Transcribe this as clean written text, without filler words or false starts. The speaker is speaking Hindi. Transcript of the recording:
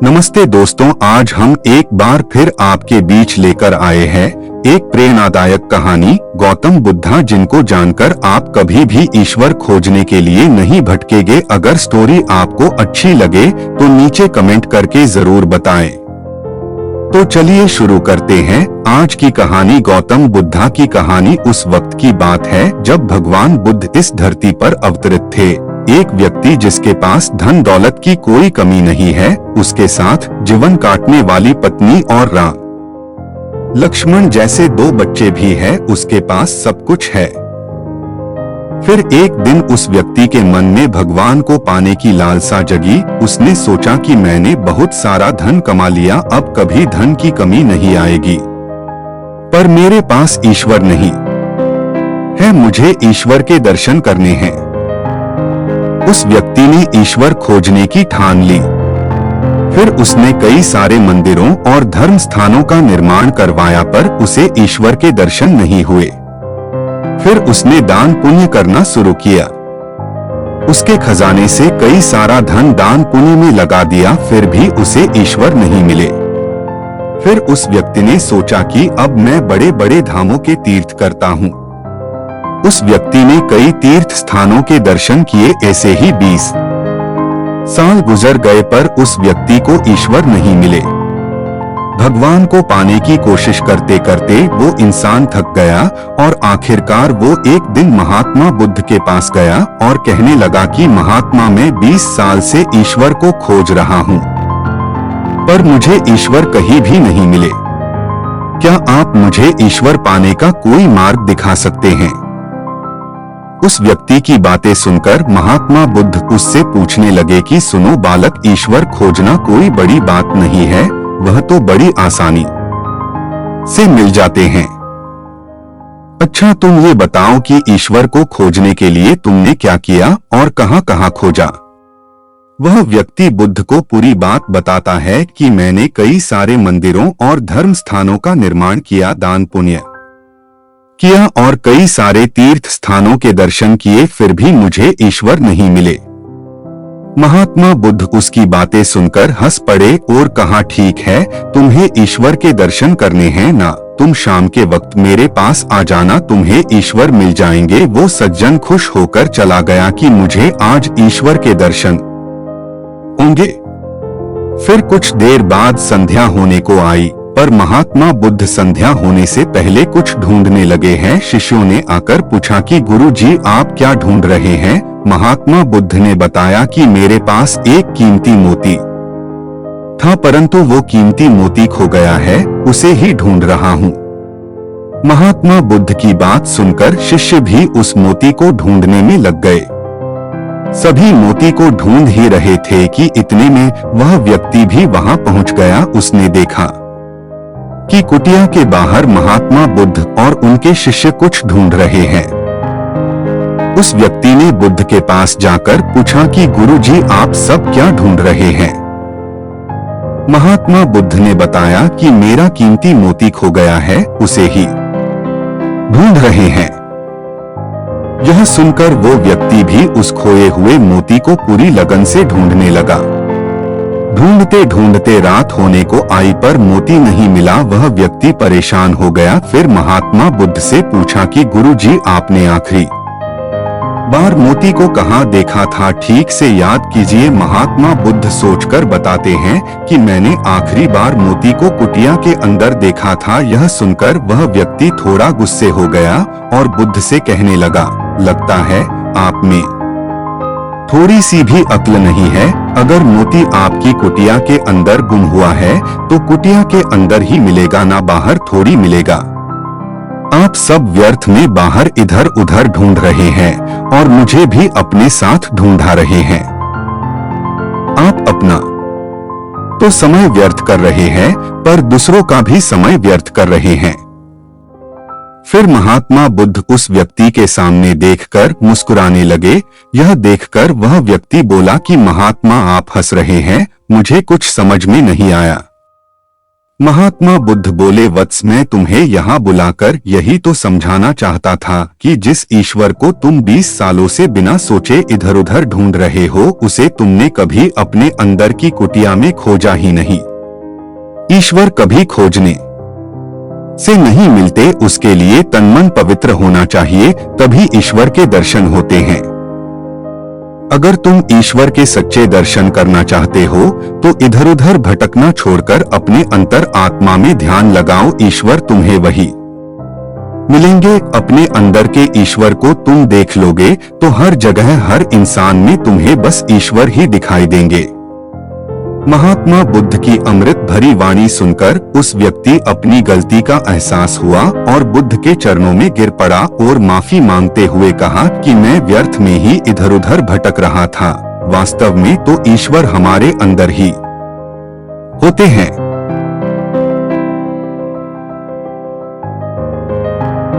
नमस्ते दोस्तों, आज हम एक बार फिर आपके बीच लेकर आए हैं एक प्रेरणादायक कहानी गौतम बुद्धा, जिनको जानकर आप कभी भी ईश्वर खोजने के लिए नहीं भटकेंगे। अगर स्टोरी आपको अच्छी लगे तो नीचे कमेंट करके जरूर बताएं। तो चलिए शुरू करते हैं। आज की कहानी गौतम बुद्धा की कहानी उस वक्त की बात है जब भगवान बुद्ध इस धरती पर अवतरित थे। एक व्यक्ति जिसके पास धन दौलत की कोई कमी नहीं है, उसके साथ जीवन काटने वाली पत्नी और राम लक्ष्मण जैसे 2 बच्चे भी हैं, उसके पास सब कुछ है। फिर एक दिन उस व्यक्ति के मन में भगवान को पाने की लालसा जगी। उसने सोचा कि मैंने बहुत सारा धन कमा लिया, अब कभी धन की कमी नहीं आएगी, पर मेरे पास ईश्वर नहीं है, मुझे ईश्वर के दर्शन करने हैं। उस व्यक्ति ने ईश्वर खोजने की ठान ली। फिर उसने कई सारे मंदिरों और धर्म स्थानों का निर्माण करवाया, पर उसे ईश्वर के दर्शन नहीं हुए। फिर उसने दान पुण्य करना शुरू किया। उसके खजाने से कई सारा धन दान पुण्य में लगा दिया, फिर भी उसे ईश्वर नहीं मिले। फिर उस व्यक्ति ने सोचा कि अब मैं बड़े बड़े धामों के तीर्थ करता हूँ। उस व्यक्ति ने कई तीर्थ स्थानों के दर्शन किए। ऐसे ही 20 साल गुजर गए, पर उस व्यक्ति को ईश्वर नहीं मिले। भगवान को पाने की कोशिश करते करते वो इंसान थक गया और आखिरकार वो एक दिन महात्मा बुद्ध के पास गया और कहने लगा कि महात्मा, मैं 20 साल से ईश्वर को खोज रहा हूँ, पर मुझे ईश्वर कहीं भी नहीं मिले। क्या आप मुझे ईश्वर पाने का कोई मार्ग दिखा सकते हैं? उस व्यक्ति की बातें सुनकर महात्मा बुद्ध उससे पूछने लगे कि सुनो बालक, ईश्वर खोजना कोई बड़ी बात नहीं है, वह तो बड़ी आसानी से मिल जाते हैं। अच्छा, तुम ये बताओ कि ईश्वर को खोजने के लिए तुमने क्या किया और कहां-कहां खोजा? वह व्यक्ति बुद्ध को पूरी बात बताता है कि मैंने कई सारे मंदिरों और धर्म स्थानों का निर्माण किया, दान पुण्य किया और कई सारे तीर्थ स्थानों के दर्शन किए, फिर भी मुझे ईश्वर नहीं मिले। महात्मा बुद्ध उसकी बातें सुनकर हंस पड़े और कहा, ठीक है, तुम्हें ईश्वर के दर्शन करने हैं ना, तुम शाम के वक्त मेरे पास आ जाना, तुम्हें ईश्वर मिल जाएंगे। वो सज्जन खुश होकर चला गया कि मुझे आज ईश्वर के दर्शन होंगे। फिर कुछ देर बाद संध्या होने को आई, पर महात्मा बुद्ध संध्या होने से पहले कुछ ढूंढने लगे हैं। शिष्यों ने आकर पूछा कि गुरु जी, आप क्या ढूंढ रहे हैं? महात्मा बुद्ध ने बताया कि मेरे पास एक कीमती मोती था, परंतु वो कीमती मोती खो गया है, उसे ही ढूंढ रहा हूँ। महात्मा बुद्ध की बात सुनकर शिष्य भी उस मोती को ढूंढने में लग गए। सभी मोती को ढूंढ ही रहे थे कि इतने में वह व्यक्ति भी वहां पहुंच गया। उसने देखा कि कुटिया के बाहर महात्मा बुद्ध और उनके शिष्य कुछ ढूंढ रहे हैं। उस व्यक्ति ने बुद्ध के पास जाकर पूछा कि गुरुजी, आप सब क्या ढूंढ रहे हैं? महात्मा बुद्ध ने बताया कि मेरा कीमती मोती खो गया है, उसे ही ढूंढ रहे हैं। यह सुनकर वो व्यक्ति भी उस खोए हुए मोती को पूरी लगन से ढूंढने लगा। ढूंढते ढूंढते रात होने को आई, पर मोती नहीं मिला। वह व्यक्ति परेशान हो गया। फिर महात्मा बुद्ध से पूछा कि गुरुजी, आपने आखिरी बार मोती को कहाँ देखा था? ठीक से याद कीजिए। महात्मा बुद्ध सोचकर बताते हैं कि मैंने आखिरी बार मोती को कुटिया के अंदर देखा था। यह सुनकर वह व्यक्ति थोड़ा गुस्से हो गया और बुद्ध से कहने लगा, लगता है आप में थोड़ी सी भी अक्ल नहीं है। अगर मोती आपकी कुटिया के अंदर गुम हुआ है तो कुटिया के अंदर ही मिलेगा, ना बाहर थोड़ी मिलेगा। आप सब व्यर्थ में बाहर इधर उधर ढूंढ रहे हैं और मुझे भी अपने साथ ढूंढा रहे हैं। आप अपना तो समय व्यर्थ कर रहे हैं, पर दूसरों का भी समय व्यर्थ कर रहे हैं। फिर महात्मा बुद्ध उस व्यक्ति के सामने देखकर मुस्कुराने लगे। यह देखकर वह व्यक्ति बोला कि महात्मा, आप हंस रहे हैं, मुझे कुछ समझ में नहीं आया। महात्मा बुद्ध बोले, वत्स मैं तुम्हें यहाँ बुलाकर यही तो समझाना चाहता था कि जिस ईश्वर को तुम 20 सालों से बिना सोचे इधर उधर ढूंढ रहे हो, उसे तुमने कभी अपने अंदर की कुटिया में खोजा ही नहीं। ईश्वर कभी खोजने से नहीं मिलते, उसके लिए तन मन पवित्र होना चाहिए, तभी ईश्वर के दर्शन होते हैं। अगर तुम ईश्वर के सच्चे दर्शन करना चाहते हो तो इधर उधर भटकना छोड़कर अपने अंतर आत्मा में ध्यान लगाओ, ईश्वर तुम्हें वही मिलेंगे। अपने अंदर के ईश्वर को तुम देख लोगे तो हर जगह हर इंसान में तुम्हें बस ईश्वर ही दिखाई देंगे। महात्मा बुद्ध की अमृत भरी वाणी सुनकर उस व्यक्ति अपनी गलती का एहसास हुआ और बुद्ध के चरणों में गिर पड़ा और माफी मांगते हुए कहा कि मैं व्यर्थ में ही इधर उधर भटक रहा था। वास्तव में तो ईश्वर हमारे अंदर ही होते हैं।